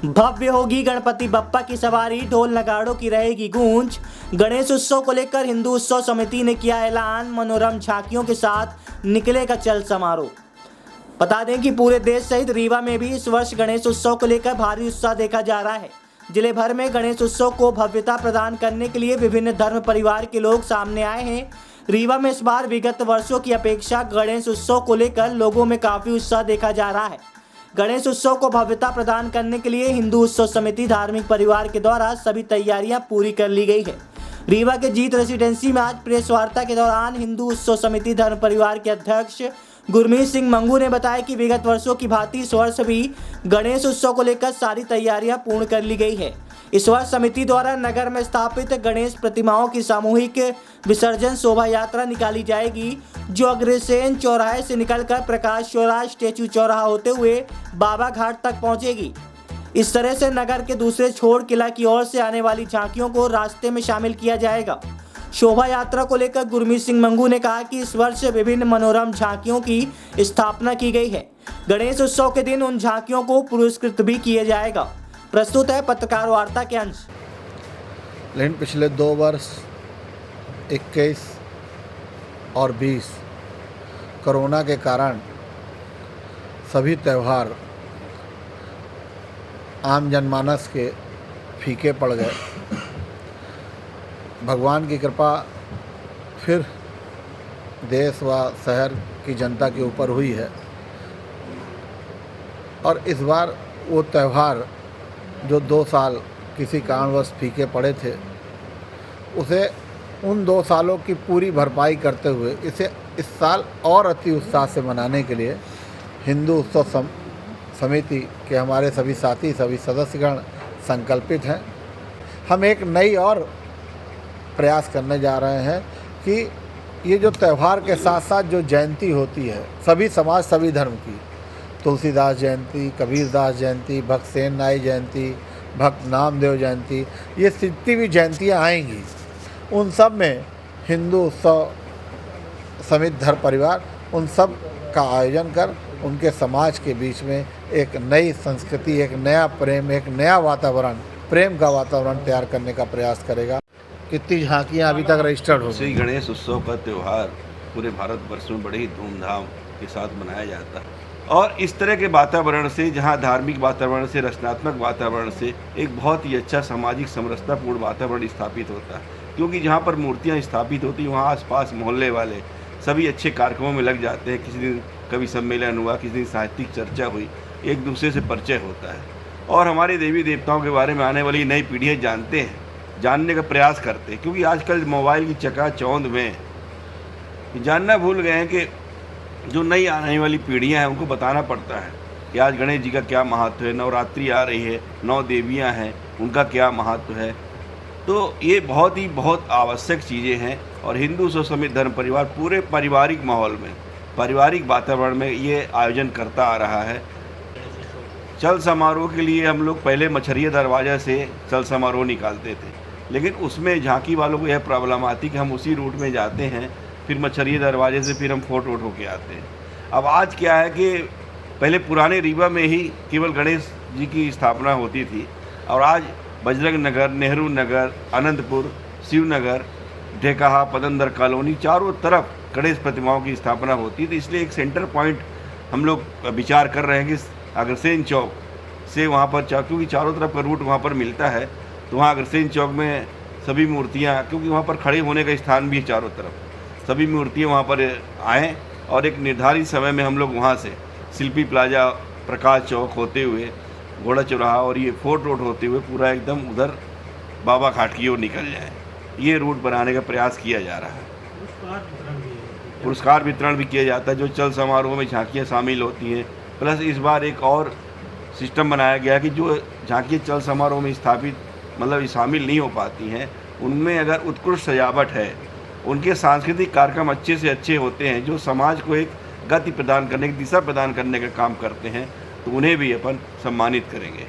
भव्य होगी गणपति बप्पा की सवारी, ढोल नगाड़ों की रहेगी गूंज। गणेश उत्सव को लेकर हिंदू उत्सव समिति ने किया ऐलान, मनोरम झांकियों के साथ निकलेगा चल समारोह। बता दें कि पूरे देश सहित रीवा में भी इस वर्ष गणेश उत्सव को लेकर भारी उत्साह देखा जा रहा है। जिले भर में गणेश उत्सव को भव्यता प्रदान करने के लिए विभिन्न धर्म परिवार के लोग सामने आए हैं। रीवा में इस बार विगत वर्षों की अपेक्षा गणेश उत्सव को लेकर लोगों में काफी उत्साह देखा जा रहा है। गणेश उत्सव को भव्यता प्रदान करने के लिए हिंदू उत्सव समिति धार्मिक परिवार के द्वारा सभी तैयारियां पूरी कर ली गई है। रीवा के जीत रेसिडेंसी में आज प्रेस वार्ता के दौरान हिंदू उत्सव समिति धर्म परिवार के अध्यक्ष गुरमीत सिंह मंगू ने बताया कि विगत वर्षों की भांति इस वर्ष भी गणेश उत्सव को लेकर सारी तैयारियां पूर्ण कर ली गई है। इस वर्ष समिति द्वारा नगर में स्थापित गणेश प्रतिमाओं की सामूहिक विसर्जन शोभा यात्रा निकाली जाएगी, जो अग्रसेन चौराहे से निकलकर प्रकाश चौराहा, स्टेचू चौराहा होते हुए बाबा घाट तक पहुंचेगी। इस तरह से नगर के दूसरे छोर किला की ओर से आने वाली झांकियों को रास्ते में शामिल किया जाएगा। शोभा यात्रा को लेकर गुरमीत सिंह मंगू ने कहा कि इस वर्ष विभिन्न मनोरम झांकियों की स्थापना की गई है। गणेश उत्सव के दिन उन झांकियों को पुरस्कृत भी किया जाएगा। प्रस्तुत है पत्रकार वार्ता के अंश। लेकिन पिछले 2 वर्ष 21 और 20 कोरोना के कारण सभी त्यौहार आम जनमानस के फीके पड़ गए। भगवान की कृपा फिर देश व शहर की जनता के ऊपर हुई है और इस बार वो त्यौहार जो 2 साल किसी कारणवश फीके पड़े थे, उसे उन 2 सालों की पूरी भरपाई करते हुए इसे इस साल और अति उत्साह से मनाने के लिए हिंदू उत्सव समिति के हमारे सभी साथी, सभी सदस्यगण संकल्पित हैं। हम एक नई और प्रयास करने जा रहे हैं कि ये जो त्यौहार के साथ साथ जो जयंती होती है सभी समाज, सभी धर्म की, तुलसीदास जयंती, कबीरदास जयंती, भक्त सेन नाई जयंती, भक्त नामदेव जयंती, ये जितनी भी जयंतियाँ आएंगी उन सब में हिंदू उत्सव समिति धर्म परिवार उन सब का आयोजन कर उनके समाज के बीच में एक नई संस्कृति, एक नया प्रेम, एक नया वातावरण, प्रेम का वातावरण तैयार करने का प्रयास करेगा। कितनी झांकियाँ अभी तक रजिस्टर्ड हो श्री गणेश उत्सव का त्यौहार पूरे भारतवर्ष में बड़े ही धूमधाम के साथ मनाया जाता है और इस तरह के वातावरण से, जहाँ धार्मिक वातावरण से, रचनात्मक वातावरण से एक बहुत ही अच्छा सामाजिक समरसतापूर्ण वातावरण स्थापित होता है। क्योंकि जहाँ पर मूर्तियाँ स्थापित होती हैं वहाँ आसपास मोहल्ले वाले सभी अच्छे कार्यक्रमों में लग जाते हैं। किसी दिन कवि सम्मेलन हुआ, किसी दिन साहित्यिक चर्चा हुई, एक दूसरे से परिचय होता है और हमारे देवी देवताओं के बारे में आने वाली नई पीढ़ियाँ जानते हैं, जानने का प्रयास करते हैं। क्योंकि आजकल मोबाइल की चकाचौंध में जानना भूल गए हैं कि जो नई आने वाली पीढ़ियां हैं उनको बताना पड़ता है कि आज गणेश जी का क्या महत्व है, नवरात्रि आ रही है, 9 देवियां हैं, उनका क्या महत्व है। तो ये बहुत आवश्यक चीज़ें हैं और हिंदू उत्सव समिति धर्म परिवार पूरे पारिवारिक माहौल में, पारिवारिक वातावरण में ये आयोजन करता आ रहा है। चल समारोह के लिए हम लोग पहले मछरिया दरवाज़ा से चल समारोह निकालते थे, लेकिन उसमें झांकी वालों को यह प्रॉब्लम आती कि हम उसी रूट में जाते हैं, फिर मछरिया दरवाजे से फिर हम फोट वोट होके आते हैं। अब आज क्या है कि पहले पुराने रीवा में ही केवल गणेश जी की स्थापना होती थी और आज बजरंग नगर, नेहरू नगर, आनंदपुर, शिवनगर, ढेकाहा, पदंदर कॉलोनी, चारों तरफ गणेश प्रतिमाओं की स्थापना होती थी। इसलिए एक सेंटर पॉइंट हम लोग विचार कर रहे हैं कि अग्रसेन चौक से वहाँ पर, क्योंकि चारों तरफ का रूट वहाँ पर मिलता है, तो वहाँ अग्रसेन चौक में सभी मूर्तियाँ, क्योंकि वहाँ पर खड़े होने का स्थान भी है चारों तरफ, सभी मूर्तियाँ वहाँ पर आएँ और एक निर्धारित समय में हम लोग वहाँ से शिल्पी प्लाजा, प्रकाश चौक होते हुए घोड़ा चौराहा और ये फोर्ट रोड होते हुए पूरा एकदम उधर बाबा घाट की ओर निकल जाए। ये रूट बनाने का प्रयास किया जा रहा है। पुरस्कार वितरण भी किया जाता है। जो चल समारोह में झांकियाँ शामिल होती हैं, प्लस इस बार एक और सिस्टम बनाया गया कि जो झांकियाँ चल समारोह में स्थापित मतलब शामिल नहीं हो पाती हैं, उनमें अगर उत्कृष्ट सजावट है, उनके सांस्कृतिक कार्यक्रम अच्छे से अच्छे होते हैं, जो समाज को एक गति प्रदान करने की, दिशा प्रदान करने का काम करते हैं, तो उन्हें भी अपन सम्मानित करेंगे।